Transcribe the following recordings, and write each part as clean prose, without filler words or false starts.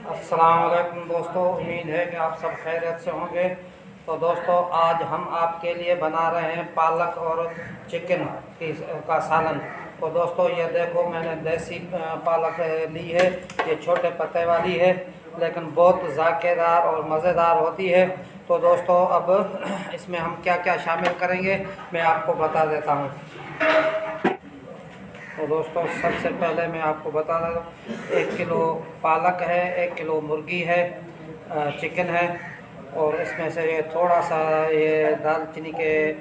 अस्सलाम वालेकुम दोस्तों, उम्मीद है कि आप सब खैरियत से होंगे। तो दोस्तों, आज हम आपके लिए बना रहे हैं पालक और चिकन का सालन। तो दोस्तों, ये देखो मैंने देसी पालक ली है। ये छोटे पत्ते वाली है, लेकिन बहुत ज़ायकेदार और मज़ेदार होती है। तो दोस्तों, अब इसमें हम क्या क्या शामिल करेंगे मैं आपको बता देता हूँ। तो दोस्तों, सबसे पहले मैं आपको बता दूँ, 1 किलो पालक है, 1 किलो मुर्गी है, चिकन है, और इसमें से ये थोड़ा सा ये दालचीनी के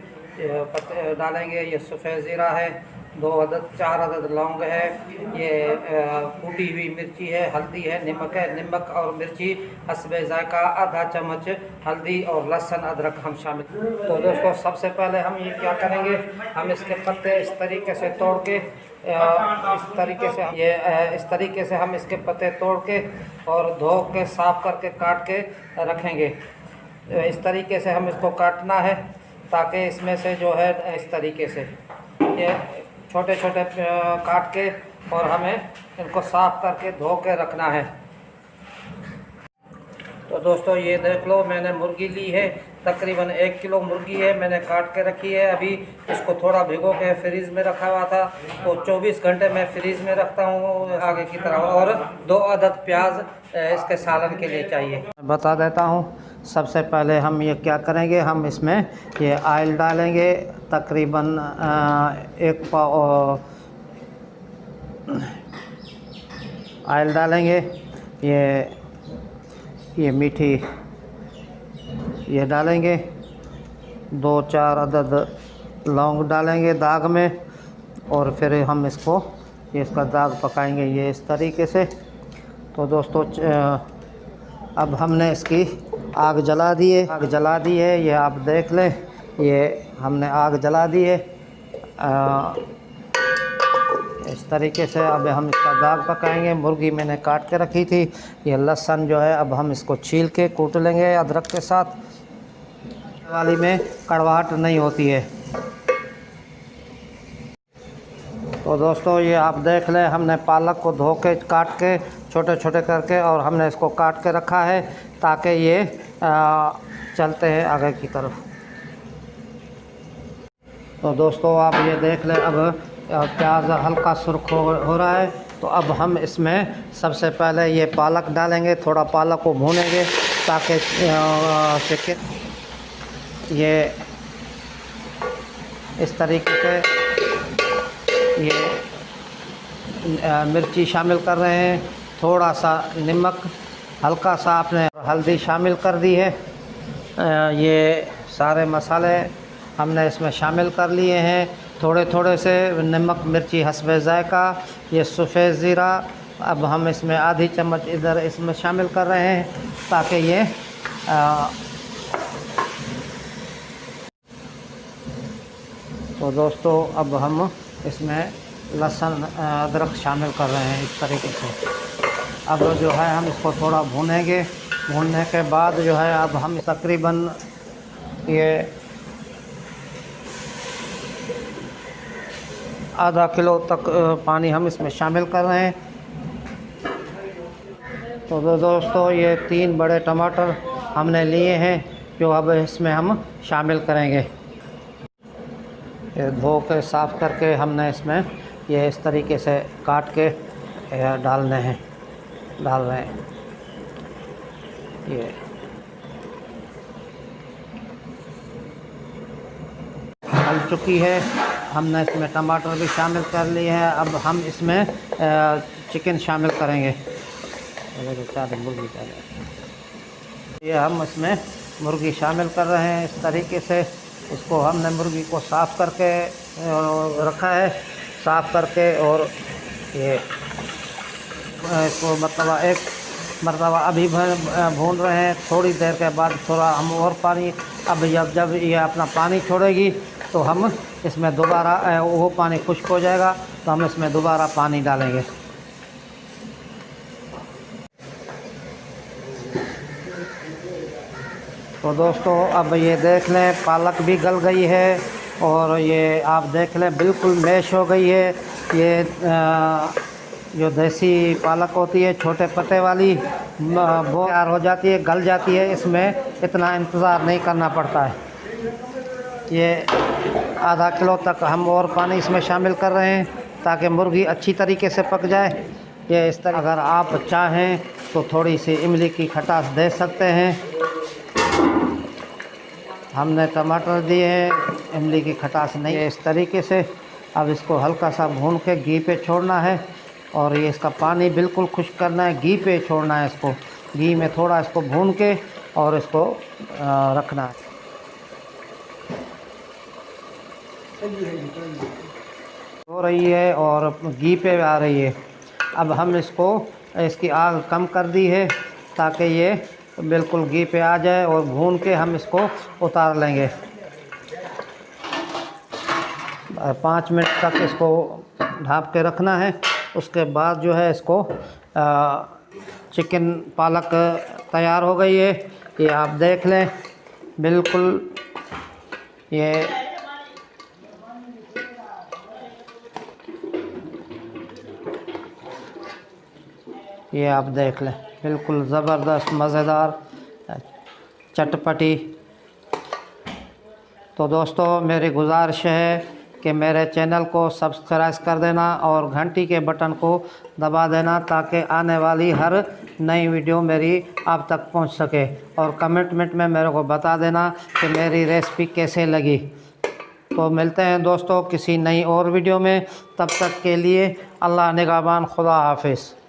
पत्ते डालेंगे। ये सफ़ेद ज़ीरा है, 4 अदद लौंग है, ये कूटी हुई मिर्ची है, हल्दी है, नमक है। नमक और मिर्ची हस्बे जायका, आधा चम्मच हल्दी और लहसुन अदरक हम शामिल। तो दोस्तों, सबसे पहले हम ये क्या करेंगे, हम इसके पत्ते इस तरीके से तोड़ के इस तरीके से हम इसके पत्ते तोड़ के और धो के साफ करके काट के रखेंगे। इस तरीके से हम इसको काटना है, ताकि इसमें से जो है इस तरीके से ये छोटे छोटे काट के, और हमें इनको साफ करके धो के रखना है। तो दोस्तों, ये देख लो, मैंने मुर्गी ली है, तकरीबन 1 किलो मुर्गी है, मैंने काट के रखी है। अभी इसको थोड़ा भिगो के फ्रीज़ में रखा हुआ था, तो 24 घंटे मैं फ्रीज़ में रखता हूँ आगे की तरह। और 2 अदद प्याज इसके सालन के लिए चाहिए। बता देता हूँ, सबसे पहले हम ये क्या करेंगे, हम इसमें ये आयल डालेंगे, तकरीबन 1 पाव आयल डालेंगे। ये मीठी ये डालेंगे, 2-4 अदद लौंग डालेंगे दाग में, और फिर हम इसका दाग पकाएंगे ये इस तरीके से। तो दोस्तों, अब हमने इसकी आग जला दी है, ये आप देख लें, ये हमने आग जला दी है इस तरीके से। अब हम इसका दाग पकाएंगे। मुर्गी मैंने काट के रखी थी। ये लहसुन जो है, अब हम इसको छील के कूट लेंगे अदरक के साथ। वाली में कड़वाहट नहीं होती है। तो दोस्तों, ये आप देख लें, हमने पालक को धो के काट के छोटे छोटे करके, और हमने इसको काट के रखा है, ताकि ये चलते हैं आगे की तरफ। तो दोस्तों, आप ये देख लें, अब प्याज हल्का सुर्ख हो रहा है। तो अब हम इसमें सबसे पहले ये पालक डालेंगे, थोड़ा पालक को भूनेंगे, ताकि चिकन ये इस तरीके से ये मिर्ची शामिल कर रहे हैं, थोड़ा सा नमक, हल्का सा आपने हल्दी शामिल कर दी है। ये सारे मसाले हमने इसमें शामिल कर लिए हैं, थोड़े थोड़े से नमक मिर्ची हस्बे जायका। ये सफ़ेद ज़ीरा अब हम इसमें आधी चम्मच इधर इसमें शामिल कर रहे हैं, ताकि ये तो दोस्तों, अब हम इसमें लहसुन अदरक शामिल कर रहे हैं इस तरीके से। अब जो है हम इसको थोड़ा भूनेंगे। भूनने के बाद जो है, अब हम तकरीबन ये आधा किलो तक पानी हम इसमें शामिल कर रहे हैं। तो दोस्तों, ये 3 बड़े टमाटर हमने लिए हैं, जो अब इसमें हम शामिल करेंगे। ये धो के साफ़ करके हमने इसमें ये इस तरीके से काट के डाल रहे हैं। ये डल चुकी है, हमने इसमें टमाटर भी शामिल कर लिए हैं। अब हम इसमें चिकन शामिल करेंगे। ये हम इसमें मुर्गी शामिल कर रहे हैं इस तरीके से। इसको हमने मुर्गी को साफ़ करके रखा है, साफ़ करके, और ये इसको मतलब एक मरतबा अभी भून रहे हैं। थोड़ी देर के बाद थोड़ा हम और पानी, अब जब ये अपना पानी छोड़ेगी, तो हम इसमें दोबारा वो पानी खुश्क हो जाएगा, तो हम इसमें दोबारा पानी डालेंगे। तो दोस्तों, अब ये देख लें, पालक भी गल गई है, और ये आप देख लें बिल्कुल मैश हो गई है। ये जो देसी पालक होती है छोटे पत्ते वाली, वो तैयार हो जाती है, गल जाती है। इसमें इतना इंतज़ार नहीं करना पड़ता है। ये आधा किलो तक हम और पानी इसमें शामिल कर रहे हैं ताकि मुर्गी अच्छी तरीके से पक जाए। ये इस तरह, अगर आप चाहें तो थोड़ी सी इमली की खटास दे सकते हैं। हमने टमाटर दिए हैं, इमली की खटास नहीं है। इस तरीके से अब इसको हल्का सा भून के घी पे छोड़ना है और ये इसका पानी बिल्कुल खुश्क करना है, घी पे छोड़ना है इसको। घी में थोड़ा इसको भून के और इसको रखना है। हो रही है और घी पे आ रही है। अब हम इसकी आग कम कर दी है ताकि ये बिल्कुल घी पे आ जाए और भून के हम इसको उतार लेंगे। 5 मिनट तक इसको ढाँप के रखना है। उसके बाद जो है इसको चिकन पालक तैयार हो गई है। ये आप देख लें, बिल्कुल ये आप देख लें, बिल्कुल ज़बरदस्त मज़ेदार चटपटी। तो दोस्तों, मेरी गुजारिश है कि मेरे चैनल को सब्सक्राइब कर देना और घंटी के बटन को दबा देना ताकि आने वाली हर नई वीडियो मेरी आप तक पहुंच सके। और कमेंट में मेरे को बता देना कि मेरी रेसिपी कैसे लगी। तो मिलते हैं दोस्तों किसी नई और वीडियो में। तब तक के लिए अल्लाह निगहबान, खुदा हाफिज़।